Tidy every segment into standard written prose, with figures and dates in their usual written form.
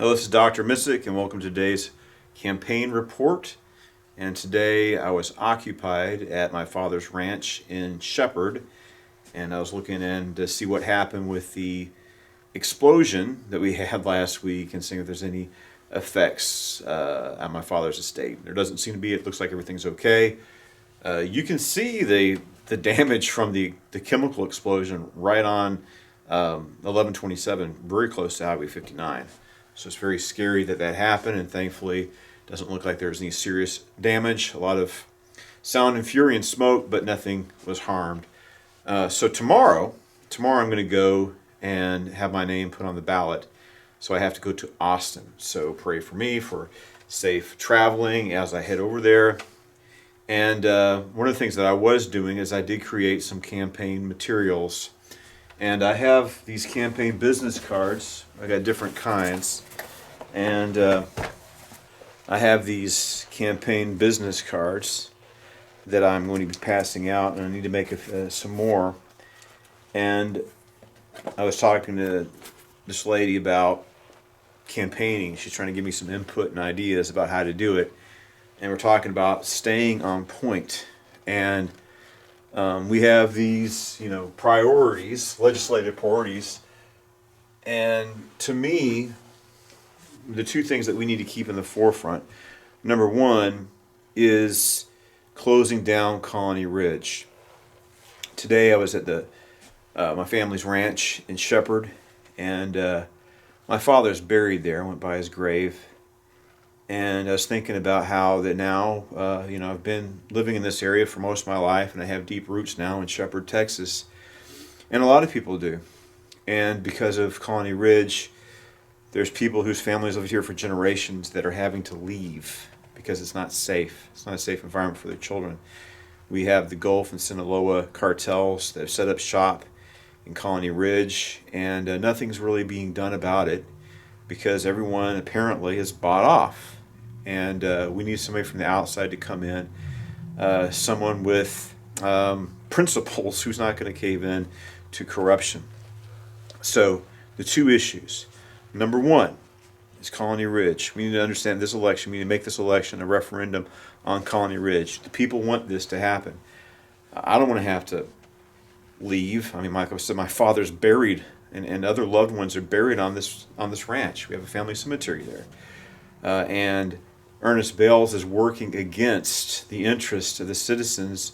Hello, this is Dr. Missick, and welcome to today's campaign report. And today I was occupied at my father's ranch in Shepherd, and I was looking in to see what happened with the explosion that we had last week and seeing if there's any effects at my father's estate. There doesn't seem to be. It looks like everything's okay. You can see the damage from the chemical explosion right on 1127, very close to Highway 59. So it's very scary that happened, and thankfully it doesn't look like there's any serious damage. A lot of sound and fury and smoke, but nothing was harmed. So tomorrow I'm going to go and have my name put on the ballot. So I have to go to Austin. So pray for me for safe traveling as I head over there. And one of the things that I was doing is I did create some campaign materials. And I have these campaign business cards. I got different kinds. And I have these campaign business cards that I'm going to be passing out, and I need to make some more. And I was talking to this lady about campaigning. She's trying to give me some input and ideas about how to do it. And we're talking about staying on point. And we have these, priorities, legislative priorities. And to me, the two things that we need to keep in the forefront, number one is closing down Colony Ridge. Today I was at my family's ranch in Shepherd, and my father's buried there. I went by his grave, and I was thinking about how that now, I've been living in this area for most of my life, and I have deep roots now in Shepherd, Texas, and a lot of people do. And because of Colony Ridge, there's people whose families live here for generations that are having to leave because it's not safe. It's not a safe environment for their children. We have the Gulf and Sinaloa cartels that have set up shop in Colony Ridge, and nothing's really being done about it because everyone apparently is bought off. And we need somebody from the outside to come in, someone with principles who's not going to cave in to corruption. So the two issues. Number one is Colony Ridge. We need to understand this election. We need to make this election a referendum on Colony Ridge. The people want this to happen. I don't want to have to leave. I mean, like I said, my father's buried, and other loved ones are buried on this ranch. We have a family cemetery there. And Ernest Bales is working against the interests of the citizens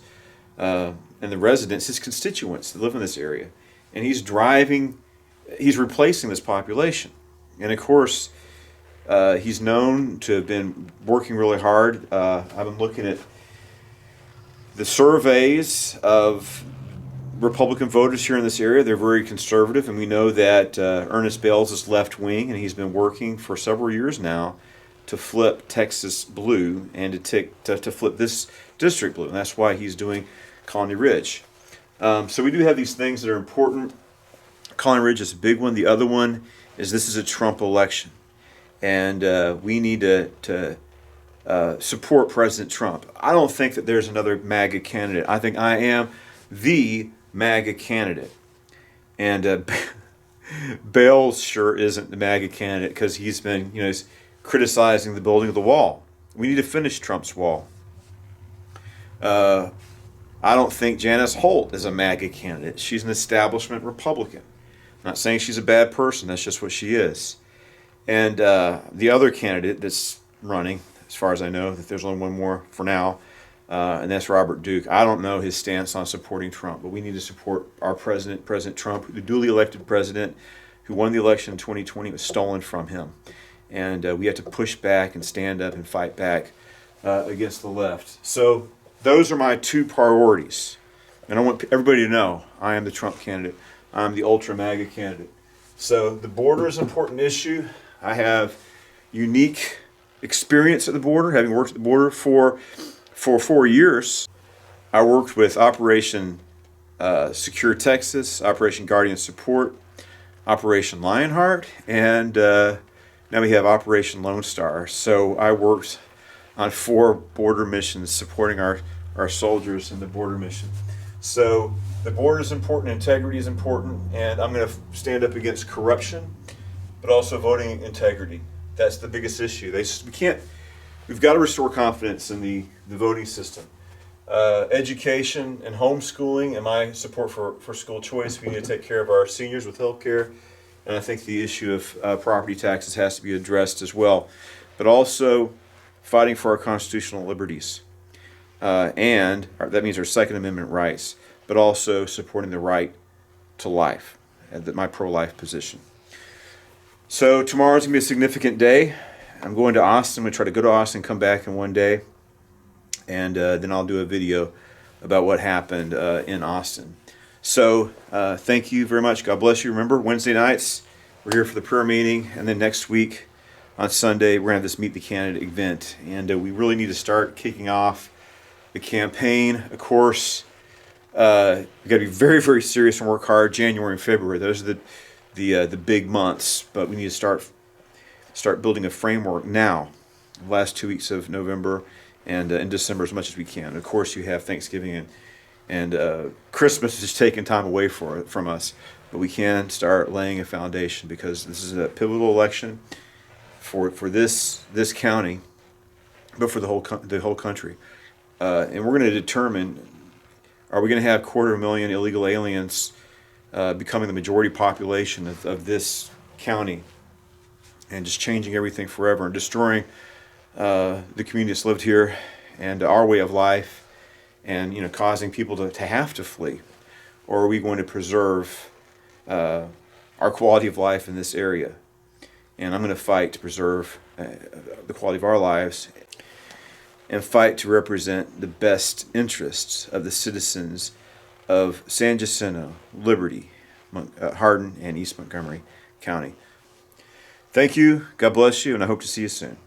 and the residents, his constituents that live in this area. And he's replacing this population. And of course, he's known to have been working really hard. I've been looking at the surveys of Republican voters here in this area. They're very conservative, and we know that Ernest Bales is left wing, and he's been working for several years now to flip Texas blue and to flip this district blue. And that's why he's doing Colony Ridge. So we do have these things that are important. Colony Ridge is a big one. The other one is this is a Trump election, and we need to support President Trump. I don't think that there's another MAGA candidate. I think I am the MAGA candidate, and Bales sure isn't the MAGA candidate because he's been he's criticizing the building of the wall. We need to finish Trump's wall. I don't think Janice Holt is a MAGA candidate. She's an establishment Republican. I'm not saying she's a bad person. That's just what she is. And the other candidate that's running, as far as I know, that there's only one more for now, and that's Robert Duke. I don't know his stance on supporting Trump, but we need to support our president, President Trump, the duly elected president who won the election in 2020. Was stolen from him. And we have to push back and stand up and fight back against the left. So those are my two priorities. And I want everybody to know I am the Trump candidate. I'm the ultra MAGA candidate. So the border is an important issue. I have unique experience at the border, having worked at the border for 4 years. I worked with Operation Secure Texas, Operation Guardian Support, Operation Lionheart, and now we have Operation Lone Star. So I worked on 4 border missions supporting our soldiers in the border mission. So the border is important, integrity is important, and I'm going to stand up against corruption, but also voting integrity. That's the biggest issue. We've got to restore confidence in the voting system. Education and homeschooling and my support for school choice. We need to take care of our seniors with health care. And I think the issue of property taxes has to be addressed as well. But also fighting for our constitutional liberties. That means our Second Amendment rights, but also supporting the right to life, my pro-life position. So tomorrow's going to be a significant day. I'm going to Austin. I'm going to try to go to Austin, come back in one day, and then I'll do a video about what happened in Austin. So thank you very much. God bless you. Remember, Wednesday nights, we're here for the prayer meeting, and then next week on Sunday, we're going to have this Meet the Candidate event. And we really need to start kicking off the campaign. Of course, we've got to be very, very serious and work hard. January and February, those are the big months. But we need to start building a framework now, the last 2 weeks of November and in December as much as we can. Of course, you have Thanksgiving and Christmas is taking time away from us. But we can start laying a foundation because this is a pivotal election for this county, but for the whole country. And we're going to determine, are we going to have 250,000 illegal aliens becoming the majority population of this county and just changing everything forever and destroying the community that's lived here and our way of life and causing people to have to flee? Or are we going to preserve our quality of life in this area? And I'm going to fight to preserve the quality of our lives and fight to represent the best interests of the citizens of San Jacinto, Liberty, Hardin, and East Montgomery County. Thank you. God bless you, and I hope to see you soon.